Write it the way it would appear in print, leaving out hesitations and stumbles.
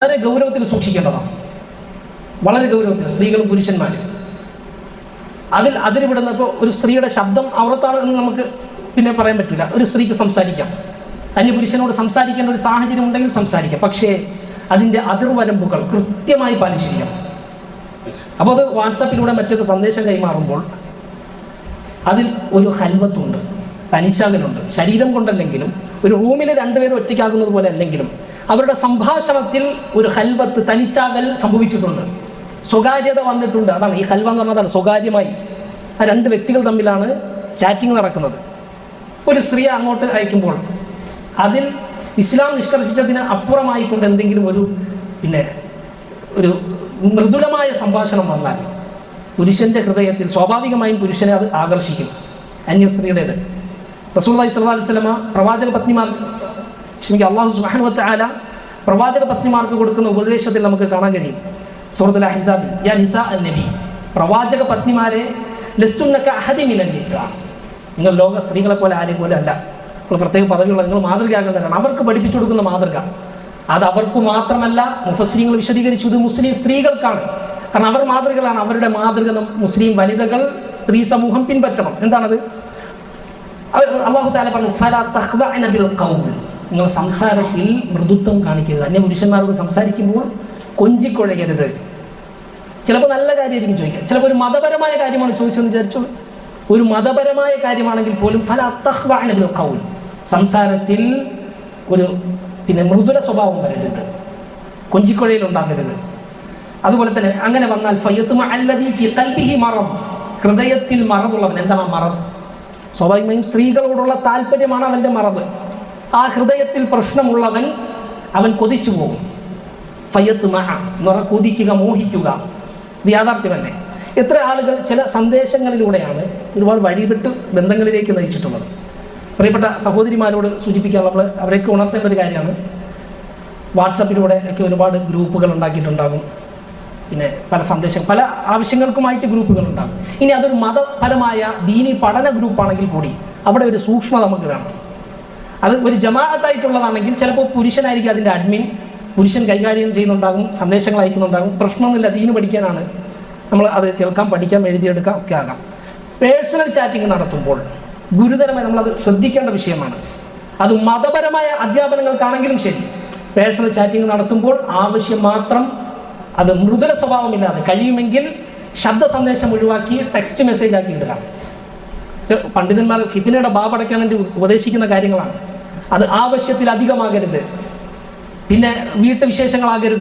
വളരെ ഗൗരവത്തിൽ സൂക്ഷിക്കേണ്ടതാണ്. വളരെ ഗൗരവത്തിൽ സ്ത്രീകളും പുരുഷന്മാരും അതിരിവിടുന്ന ഇപ്പോൾ ഒരു സ്ത്രീയുടെ ശബ്ദം ഔറത്താണ് എന്ന് നമുക്ക് പിന്നെ പറയാൻ പറ്റില്ല. ഒരു സ്ത്രീക്ക് സംസാരിക്കാം, അന്യപുരുഷനോട് സംസാരിക്കേണ്ട ഒരു സാഹചര്യം ഉണ്ടെങ്കിൽ സംസാരിക്കാം. പക്ഷേ അതിൻ്റെ അതിർവരമ്പുകൾ കൃത്യമായി പാലിച്ചിരിക്കണം. അപ്പോൾ അത് വാട്സാപ്പിലൂടെ മറ്റൊരു സന്ദേശം കൈമാറുമ്പോൾ അതിൽ ഒരു ഹൽവത്തുണ്ട്, തനിച്ചാകലുണ്ട്. ശരീരം കൊണ്ടല്ലെങ്കിലും ഒരു റൂമിൽ രണ്ടുപേരും ഒറ്റയ്ക്കാകുന്നത് പോലെ അല്ലെങ്കിലും അവരുടെ സംഭാഷണത്തിൽ ഒരു ഹൽവത്ത്, തനിച്ചാകൽ സംഭവിച്ചിട്ടുണ്ട്, സ്വകാര്യത വന്നിട്ടുണ്ട്. അതാണ് ഈ ഹൽവ എന്ന് പറഞ്ഞതാണ്. സ്വകാര്യമായി ആ രണ്ട് വ്യക്തികൾ തമ്മിലാണ് ചാറ്റിംഗ് നടക്കുന്നത്. ഒരു സ്ത്രീ അങ്ങോട്ട് അയക്കുമ്പോൾ അതിൽ ഇസ്ലാം നിഷ്കർഷിച്ചതിന് അപ്പുറമായിക്കൊണ്ട് എന്തെങ്കിലും ഒരു മൃദുലമായ സംഭാഷണം വന്നാൽ പുരുഷന്റെ ഹൃദയത്തിൽ സ്വാഭാവികമായും പുരുഷനെ അത് ആകർഷിക്കും. അന്യസ്ത്രീയുടേത്. റസൂലുള്ളാഹി സ്വല്ലല്ലാഹു അലൈഹി വസല്ലമ അല്ലാഹു സുബ്ഹാനഹു വ തആല പ്രവാചക പത്നിമാർക്ക് കൊടുക്കുന്ന ഉപദേശത്തിൽ നമുക്ക് കാണാൻ കഴിയും. സൂറത്തുൽ അഹ്സാബിൽ യാ നിസാ അൻ-നബി, പ്രവാചക പത്നിമാരെ ലസ്തുന്ന കഅഹദി മിനൻ നിസാ, നിങ്ങൾ ലോക സ്ത്രീകളെ പോലെ ആരെയും പോലെ അല്ല, നിങ്ങൾ പ്രത്യേക പദവിയുള്ള, നിങ്ങൾ മാതൃകയാകേണ്ടവരാണ്. അവർക്ക് പഠിപ്പിച്ചു കൊടുക്കുന്ന മാതൃക അത് അവർക്ക് മാത്രമല്ല, മുഫസ്സിരീങ്ങൾ വിശദീകരിച്ചു ഇത് മുസ്ലിം സ്ത്രീകൾക്കാണ്. കാരണം അവർ മാതൃകകളാണ്. അവരുടെ മാതൃക മുസ്ലിം വനിതകൾ, സ്ത്രീ സമൂഹം പിൻപറ്റണം. എന്താണത്? അല്ലാഹു തആല പറഞ്ഞു ഫലാ തഖ്ദഅന ബിൽ ഖൗൽ, നിങ്ങൾ സംസാരത്തിൽ മൃദുത്വം കാണിക്കരുത്. അന്യ പുരുഷന്മാരോട് സംസാരിക്കുമ്പോൾ കൊഞ്ചിക്കൊഴയരുത്. ചിലപ്പോൾ നല്ല കാര്യമായിരിക്കും ചോദിക്കുക, ചിലപ്പോൾ ഒരു മതപരമായ കാര്യമാണ് ചോദിച്ചതെന്ന് വിചാരിച്ചു. ഒരു മതപരമായ കാര്യമാണെങ്കിൽ പോലും ഫലാ തഖ്ദഅന ബിൽ ഖൗൽ, സംസാരത്തിൽ ഒരു മൃദുല സ്വഭാവം വരരുത്, കൊഞ്ചിക്കൊഴയിലുണ്ടാകരുത്. അതുപോലെ തന്നെ അങ്ങനെ വന്നാൽ ഫയത്മഅ അല്ലദീ ഫീ ഖൽബിഹി മറദ്, ഹൃദയത്തിൽ മറദുള്ളവൻ. എന്താണ് മറദ്? സ്വാഭാവികമായും സ്ത്രീകളോടുള്ള താല്പര്യമാണ് അവൻ്റെ മറദ്. ആ ഹൃദയത്തിൽ പ്രശ്നമുള്ളവൻ അവൻ കൊതിച്ചു പോകും. ഫയത്മഅ എന്ന് പറഞ്ഞാൽ കൊതിക്കുക, മോഹിക്കുക. ഇത് യാഥാർത്ഥ്യമല്ലേ? എത്ര ആളുകൾ ചില സന്ദേശങ്ങളിലൂടെയാണ് ഒരുപാട് വഴിവിട്ട് ബന്ധങ്ങളിലേക്ക് നയിച്ചിട്ടുള്ളത്. പ്രിയപ്പെട്ട സഹോദരിമാരോട് സൂചിപ്പിക്കാനുള്ള അവരൊക്കെ ഉണർത്തേണ്ട ഒരു കാര്യമാണ്. വാട്സപ്പിലൂടെ ഒക്കെ ഒരുപാട് ഗ്രൂപ്പുകൾ ഉണ്ടാക്കിയിട്ടുണ്ടാകും. പല സന്ദേശം, പല ആവശ്യങ്ങൾക്കുമായിട്ട് ഗ്രൂപ്പുകൾ ഉണ്ടാകും. ഇനി അതൊരു മതപരമായ ദീനി പഠന ഗ്രൂപ്പാണെങ്കിൽ കൂടി അവിടെ ഒരു സൂക്ഷ്മത നമുക്ക് വേണം. അത് ഒരു ജമാഅത്തായിട്ടുള്ളതാണെങ്കിൽ ചിലപ്പോൾ പുരുഷനായിരിക്കും അതിൻ്റെ അഡ്മിൻ, പുരുഷൻ കൈകാര്യം ചെയ്യുന്നുണ്ടാകും, സന്ദേശങ്ങൾ അയക്കുന്നുണ്ടാകും. പ്രശ്നമൊന്നുമില്ല, ദീന് പഠിക്കാനാണ്, നമ്മൾ അത് കേൾക്കാം, പഠിക്കാം, എഴുതിയെടുക്കാം, ഒക്കെ ആകാം. പേഴ്സണൽ ചാറ്റിംഗ് നടത്തുമ്പോൾ ഗുരുതരമായി നമ്മളത് ശ്രദ്ധിക്കേണ്ട വിഷയമാണ്. അത് മതപരമായ അധ്യാപനങ്ങൾക്കാണെങ്കിലും ശരി, പേഴ്സണൽ ചാറ്റിംഗ് നടത്തുമ്പോൾ ആവശ്യം മാത്രം, അത് മൃദുല സ്വഭാവമില്ലാതെ, കഴിയുമെങ്കിൽ ശബ്ദ സന്ദേശം ഒഴിവാക്കി ടെക്സ്റ്റ് മെസ്സേജ് ആക്കി ഇടുക. പണ്ഡിതന്മാർ ഫിത്നയുടെ ബാബടയ്ക്കാൻ വേണ്ടി ഉപദേശിക്കുന്ന കാര്യങ്ങളാണ്. അത് ആവശ്യത്തിലധികമാകരുത്, വീട്ടുവിശേഷങ്ങളാകരുത്.